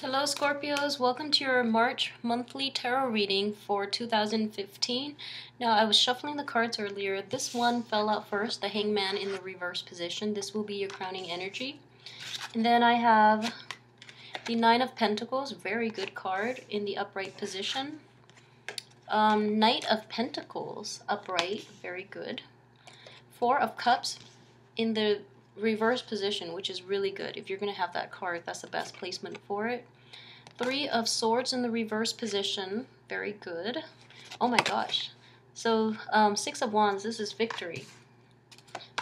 Hello Scorpios, welcome to your March monthly tarot reading for 2015. Now I was shuffling the cards earlier. This one fell out first, the Hangman in the reverse position. This will be your crowning energy. And then I have the Nine of Pentacles, very good card, in the upright position. Knight of Pentacles, upright, very good. Four of Cups in the reverse position, which is really good. If you're going to have that card, that's the best placement for it. Three of Swords in the reverse position, very good. Oh my gosh. So Six of Wands, this is victory.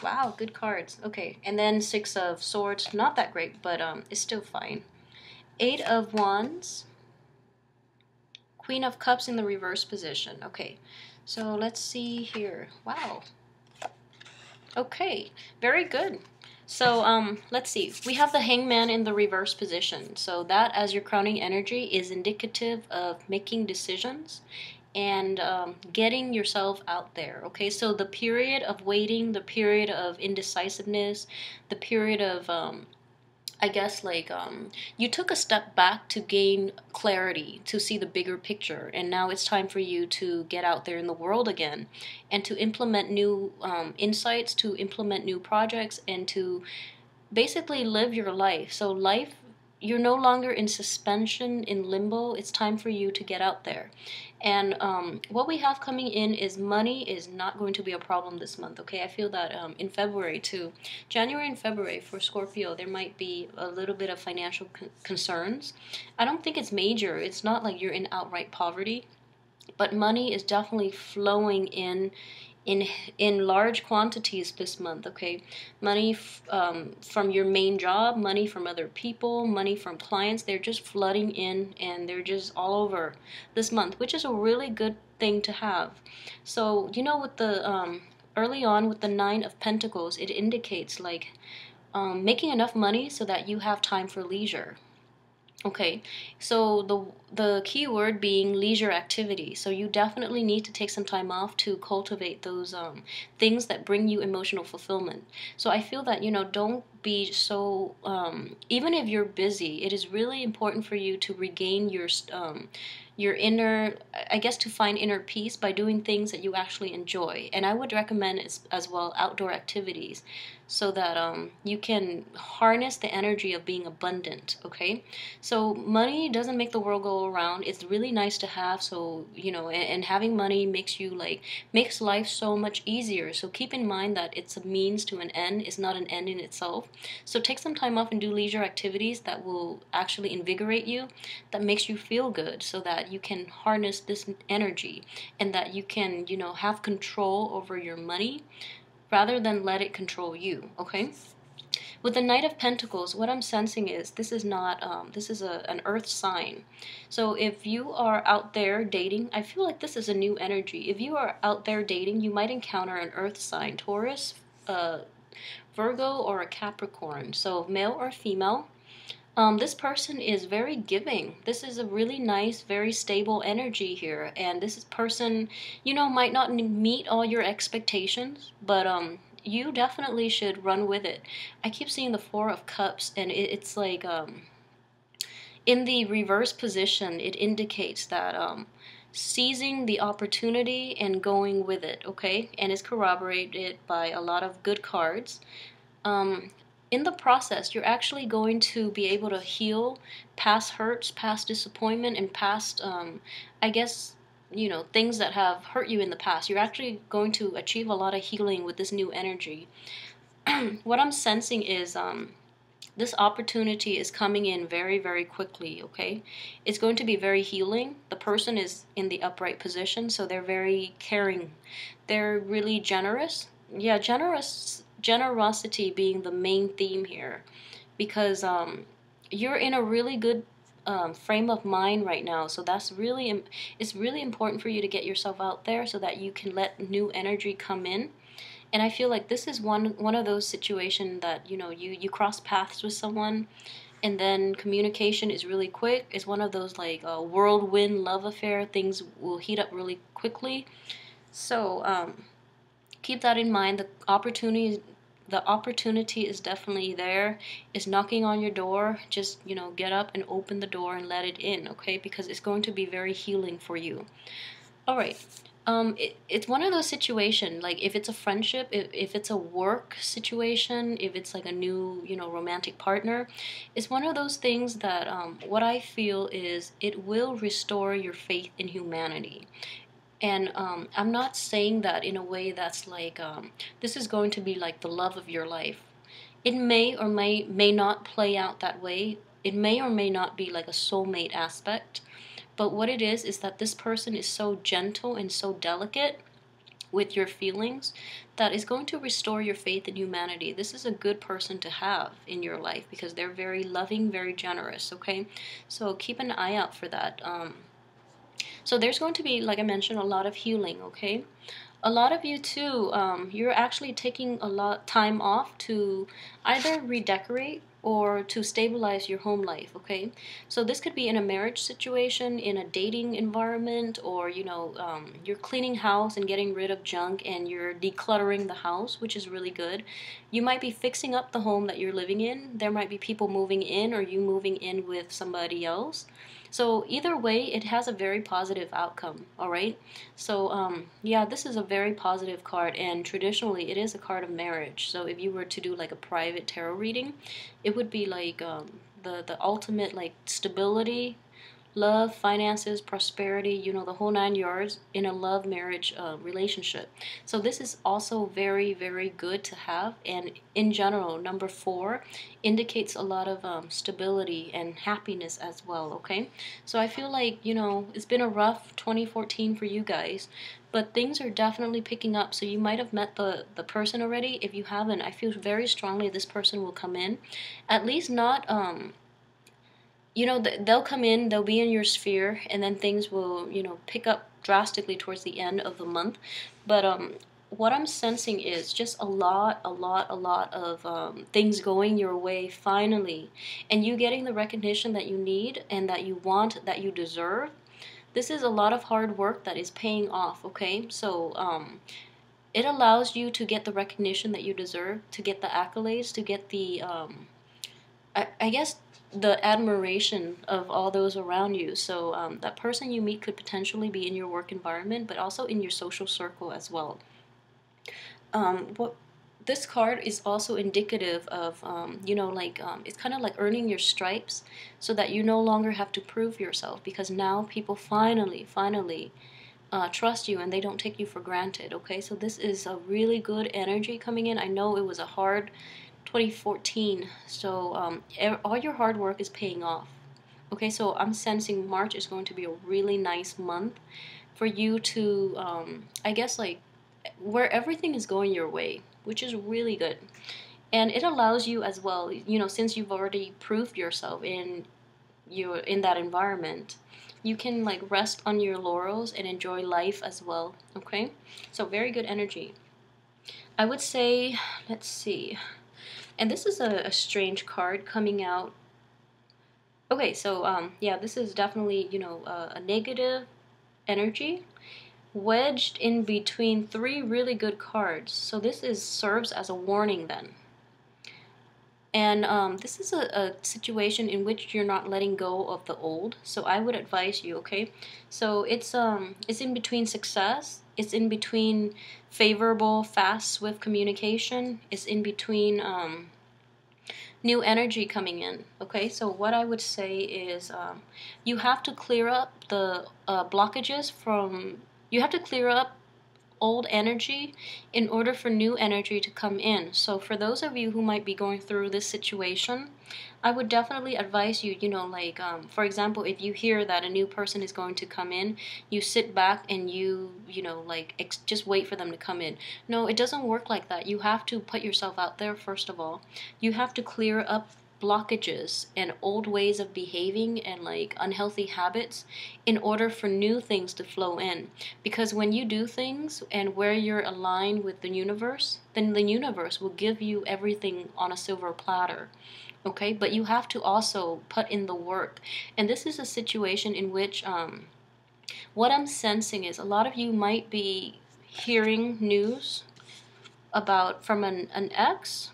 Wow, good cards. Okay, and then Six of Swords, not that great, but it's still fine. Eight of Wands. Queen of Cups in the reverse position. Okay, so let's see here. Wow. Okay, very good. So let's see. We have the Hangman in the reverse position. So that, as your crowning energy, is indicative of making decisions and getting yourself out there. Okay, so the period of waiting, the period of indecisiveness, the period of I guess you took a step back to gain clarity, to see the bigger picture, and now it's time for you to get out there in the world again and to implement new insights, to implement new projects, and to basically live your life. So life, you're no longer in suspension, in limbo. It's time for you to get out there. And what we have coming in is money is not going to be a problem this month, okay? I feel that in February too. January and February for Scorpio, there might be a little bit of financial concerns. I don't think it's major. It's not like you're in outright poverty. But money is definitely flowing in large quantities this month, okay? Money from your main job, money from other people, money from clients. They're just flooding in and they're just all over this month, which is a really good thing to have. So, you know, with the early on with the Nine of Pentacles, it indicates like making enough money so that you have time for leisure. Okay, so the key word being leisure activity. So you definitely need to take some time off to cultivate those things that bring you emotional fulfillment. So I feel that, you know, don't be so, even if you're busy, it is really important for you to regain your inner, I guess, to find inner peace by doing things that you actually enjoy. And I would recommend as well outdoor activities so that you can harness the energy of being abundant, okay? So money doesn't make the world go around. It's really nice to have, so, you know, and having money makes life so much easier. So keep in mind that it's a means to an end. It's not an end in itself. So take some time off and do leisure activities that will actually invigorate you, that makes you feel good, so that you can harness this energy and that you can, you know, have control over your money rather than let it control you, okay? With the Knight of Pentacles, what I'm sensing is this is not, this is an earth sign. So if you are out there dating, I feel like this is a new energy. If you are out there dating, you might encounter an earth sign, Taurus, Virgo, or a Capricorn. So male or female. This person is very giving. This is a really nice, very stable energy here. And this person, you know, might not meet all your expectations, but you definitely should run with it. I keep seeing the Four of Cups, and it's like in the reverse position, it indicates that seizing the opportunity and going with it, okay? And it's corroborated by a lot of good cards. In the process, you're actually going to be able to heal past hurts, past disappointment, and past, I guess, you know, things that have hurt you in the past. You're actually going to achieve a lot of healing with this new energy. What I'm sensing is this opportunity is coming in very, very quickly, okay? It's going to be very healing. The person is in the upright position, so they're very caring. They're really generous. Yeah, generosity being the main theme here, because you're in a really good frame of mind right now. So that's really, it's really important for you to get yourself out there so that you can let new energy come in. And I feel like this is one of those situations that, you know, you cross paths with someone and then communication is really quick. It's one of those like whirlwind love affair. Things will heat up really quickly. So keep that in mind. The opportunity the opportunity is definitely there. It's knocking on your door. Just, get up and open the door and let it in, okay? Because it's going to be very healing for you. All right. It's one of those situations, like if it's a friendship, if it's a work situation, if it's like a new, romantic partner, it's one of those things that what I feel is it will restore your faith in humanity. And I'm not saying that in a way that's like this is going to be like the love of your life. It may or may not play out that way. It may or may not be like a soulmate aspect. But what it is that this person is so gentle and so delicate with your feelings that is going to restore your faith in humanity. This is a good person to have in your life because they're very loving, very generous, okay? So keep an eye out for that. So there's going to be, like I mentioned, a lot of healing, okay? A lot of you too, you're actually taking a lot time off to either redecorate or to stabilize your home life, okay? So this could be in a marriage situation, in a dating environment, or you're cleaning house and getting rid of junk and you're decluttering the house, which is really good. You might be fixing up the home that you're living in. There might be people moving in or you moving in with somebody else. So either way, it has a very positive outcome, all right? So yeah, this is a very positive card, and traditionally it is a card of marriage. So if you were to do like a private tarot reading, it would be like the ultimate like stability, love, finances, prosperity, the whole 9 yards in a love marriage relationship. So this is also very, very good to have. And in general, number 4 indicates a lot of stability and happiness as well, okay? So I feel like, it's been a rough 2014 for you guys, but things are definitely picking up. So you might have met the person already. If you haven't, I feel very strongly this person will come in. At least not they'll come in, they'll be in your sphere, and then things will, pick up drastically towards the end of the month. But what I'm sensing is just a lot of things going your way finally, and you getting the recognition that you need and that you want, that you deserve. This is a lot of hard work that is paying off, okay? So it allows you to get the recognition that you deserve, to get the accolades, to get the I guess the admiration of all those around you. So that person you meet could potentially be in your work environment, but also in your social circle as well. What this card is also indicative of, it's kind of like earning your stripes, so that you no longer have to prove yourself, because now people finally trust you and they don't take you for granted. Okay, so this is a really good energy coming in. I know it was a hard 2014, so all your hard work is paying off. Okay, so I'm sensing March is going to be a really nice month for you to, I guess, like, where everything is going your way, which is really good. And it allows you as well, since you've already proved yourself in that environment, you can like rest on your laurels and enjoy life as well. Okay, so very good energy. I would say, let's see. And this is a strange card coming out. Okay, so yeah, this is definitely, a negative energy wedged in between 3 really good cards. So this serves as a warning then. And this is a situation in which you're not letting go of the old. So I would advise you, okay? So it's in between success. It's in between favorable, fast, swift communication. It's in between new energy coming in, okay? So what I would say is you have to clear up the blockages you have to clear up old energy in order for new energy to come in. So for those of you who might be going through this situation, I would definitely advise you, for example, if you hear that a new person is going to come in, you sit back and just wait for them to come in. No, it doesn't work like that. You have to put yourself out there, first of all. You have to clear up blockages and old ways of behaving and like unhealthy habits in order for new things to flow in. Because when you do things and where you're aligned with the universe, then the universe will give you everything on a silver platter. Okay, but you have to also put in the work. And this is a situation in which what I'm sensing is a lot of you might be hearing news about from an ex.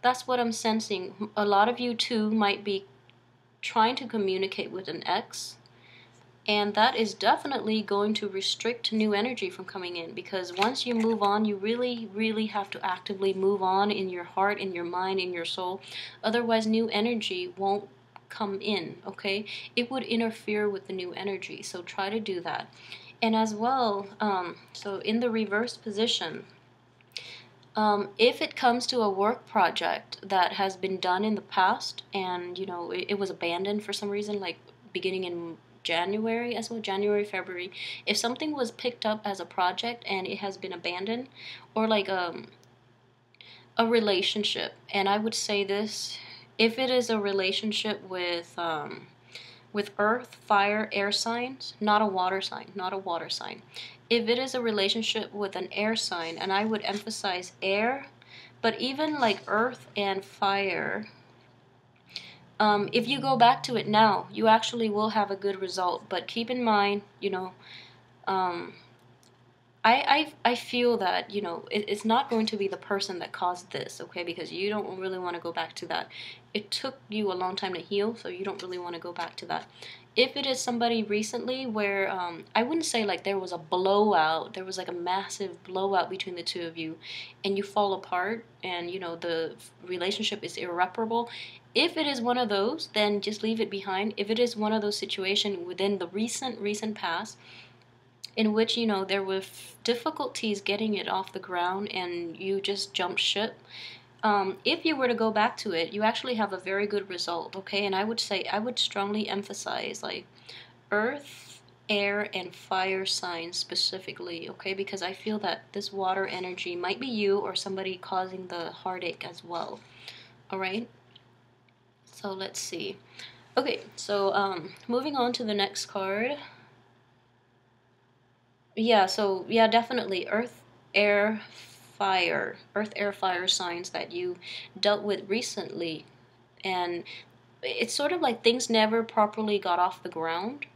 That's what I'm sensing. A lot of you too might be trying to communicate with an ex, and that is definitely going to restrict new energy from coming in, because once you move on, you really, really have to actively move on in your heart, in your mind, in your soul. Otherwise, new energy won't come in, okay? It would interfere with the new energy, so try to do that. And as well, so in the reverse position, if it comes to a work project that has been done in the past and, you know, it was abandoned for some reason, like beginning in January as well, January, February, if something was picked up as a project and it has been abandoned, or like a relationship, and I would say this, if it is a relationship with earth, fire, air signs, not a water sign, not a water sign. If it is a relationship with an air sign, and I would emphasize air, but even like earth and fire, if you go back to it now, you actually will have a good result. But keep in mind, you know, um, I feel that, you know, it's not going to be the person that caused this, okay? Because you don't really want to go back to that. It took you a long time to heal, so you don't really want to go back to that. If it is somebody recently where, I wouldn't say like there was a blowout, there was like a massive blowout between the two of you, and you fall apart, and, you know, the relationship is irreparable. If it is one of those, then just leave it behind. If it is one of those situations within the recent past, in which, you know, there were difficulties getting it off the ground and you just jumped ship, if you were to go back to it, you actually have a very good result, okay? And I would say, I would strongly emphasize like earth, air, and fire signs specifically, okay? Because I feel that this water energy might be you or somebody causing the heartache as well, all right? So let's see. Okay, so moving on to the next card. Yeah, so yeah, definitely earth, air, fire. Earth, air, fire signs that you dealt with recently. And it's sort of like things never properly got off the ground.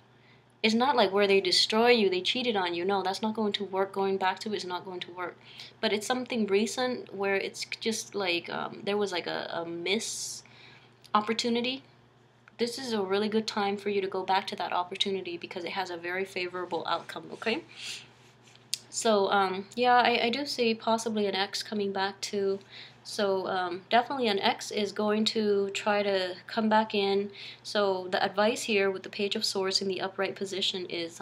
It's not like where they destroy you, they cheated on you. No, that's not going to work. Going back to it is not going to work. But it's something recent where it's just like there was like a miss opportunity. This is a really good time for you to go back to that opportunity because it has a very favorable outcome, okay? So, yeah, I do see possibly an ex coming back too. So, definitely an ex is going to try to come back in. So, the advice here with the Page of Swords in the upright position is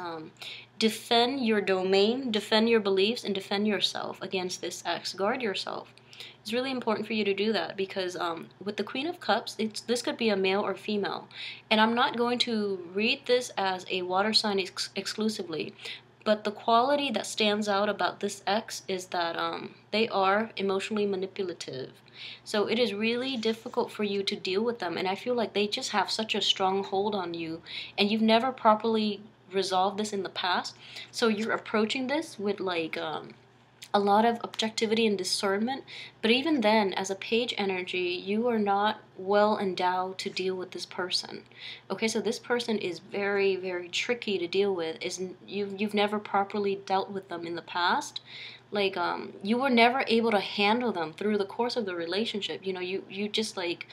defend your domain, defend your beliefs, and defend yourself against this ex. Guard yourself. It's really important for you to do that because with the Queen of Cups, this could be a male or female. And I'm not going to read this as a water sign exclusively. But the quality that stands out about this ex is that they are emotionally manipulative. So it is really difficult for you to deal with them. And I feel like they just have such a strong hold on you. And you've never properly resolved this in the past. So you're approaching this with like a lot of objectivity and discernment, but even then, as a page energy, you are not well endowed to deal with this person. Okay, so this person is very, very tricky to deal with. You've never properly dealt with them in the past. Like you were never able to handle them through the course of the relationship. You know, you just like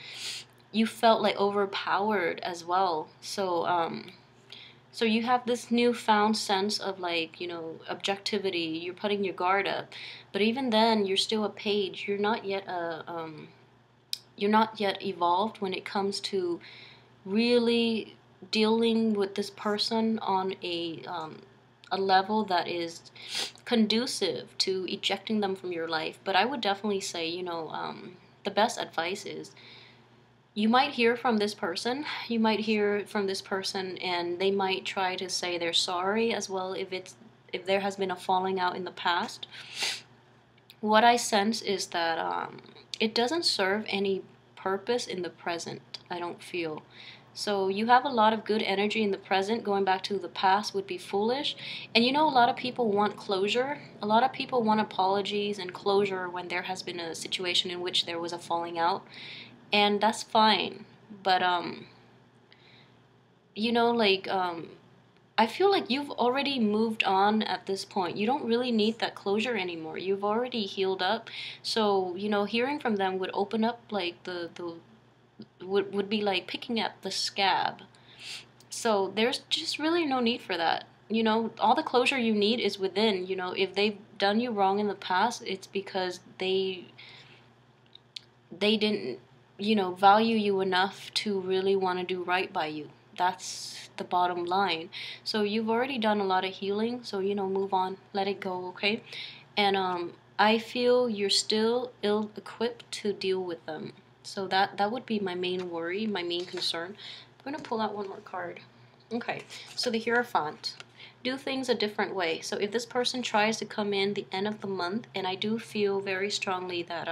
you felt like overpowered as well. So you have this newfound sense of like, you know, objectivity. You're putting your guard up, but even then, you're still a page. You're not yet evolved when it comes to really dealing with this person on a level that is conducive to ejecting them from your life. But I would definitely say, you know, the best advice is you might hear from this person. You might hear from this person, and they might try to say they're sorry as well if there has been a falling out in the past. What I sense is that it doesn't serve any purpose in the present. I don't feel. So you have a lot of good energy in the present. Going back to the past would be foolish. And you know, a lot of people want closure. A lot of people want apologies and closure when there has been a situation in which there was a falling out. And that's fine, but you know, like I feel like you've already moved on at this point. You don't really need that closure anymore. You've already healed up. So, you know, hearing from them would open up like the would be like picking at the scab. So there's just really no need for that. You know, all the closure you need is within. You know, if they've done you wrong in the past, it's because they didn't, you know, value you enough to really want to do right by you. That's the bottom line. So you've already done a lot of healing, so you know, move on, let it go, okay? And I feel you're still ill equipped to deal with them. So that would be my main worry, my main concern. I'm going to pull out one more card. Okay, so the Hierophant. Do things a different way. So if this person tries to come in the end of the month, and I do feel very strongly that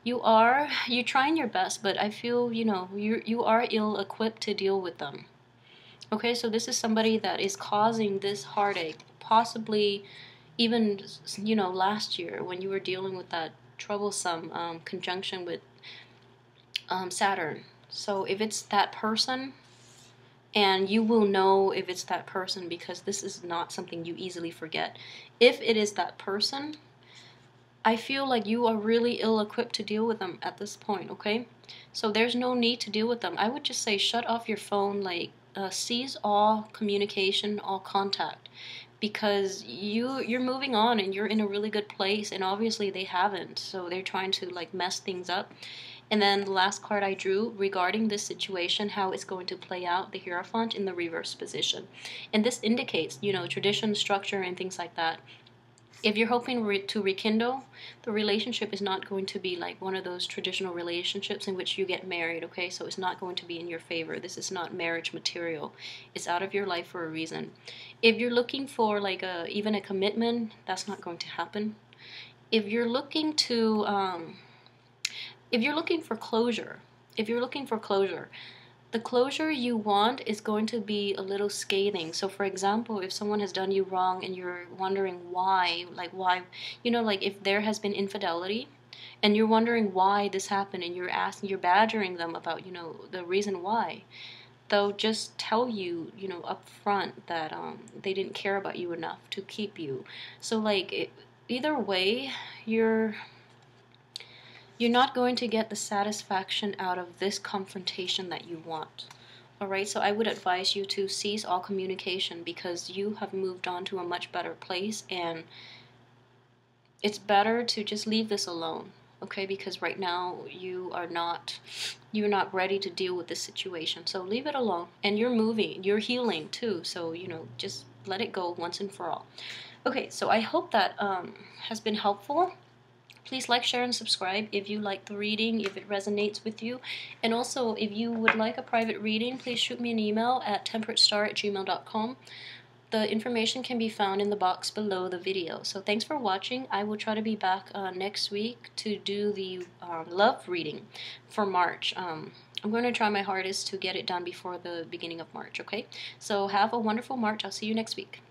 you're trying your best, but I feel, you know, you are ill equipped to deal with them. Okay, so this is somebody that is causing this heartache, possibly even, you know, last year when you were dealing with that troublesome conjunction with Saturn. So if it's that person, and you will know if it's that person because this is not something you easily forget. If it is that person, I feel like you are really ill-equipped to deal with them at this point, okay? So there's no need to deal with them. I would just say shut off your phone, like cease all communication, all contact, because you're moving on and you're in a really good place, and obviously they haven't, so they're trying to like mess things up. And then the last card I drew regarding this situation, how it's going to play out, the Hierophant in the reverse position. And this indicates, you know, tradition, structure, and things like that. If you're hoping to rekindle, the relationship is not going to be like one of those traditional relationships in which you get married, okay? So it's not going to be in your favor. This is not marriage material. It's out of your life for a reason. If you're looking for like even a commitment, that's not going to happen. If you're looking to, if you're looking for closure, the closure you want is going to be a little scathing. So for example, if someone has done you wrong and you're wondering why, like why, you know, like if there has been infidelity and you're wondering why this happened and you're badgering them about, you know, the reason why, they'll just tell you, you know, up front that they didn't care about you enough to keep you. So like either way, you're not going to get the satisfaction out of this confrontation that you want. Alright, so I would advise you to cease all communication because you have moved on to a much better place, and it's better to just leave this alone. Okay, because right now you're not ready to deal with this situation. So leave it alone. And you're moving, you're healing too. So, you know, just let it go once and for all. Okay, so I hope that has been helpful. Please like, share, and subscribe if you like the reading, if it resonates with you. And also, if you would like a private reading, please shoot me an email at temperatestar@gmail.com. The information can be found in the box below the video. So thanks for watching. I will try to be back next week to do the love reading for March. I'm going to try my hardest to get it done before the beginning of March, okay? So have a wonderful March. I'll see you next week.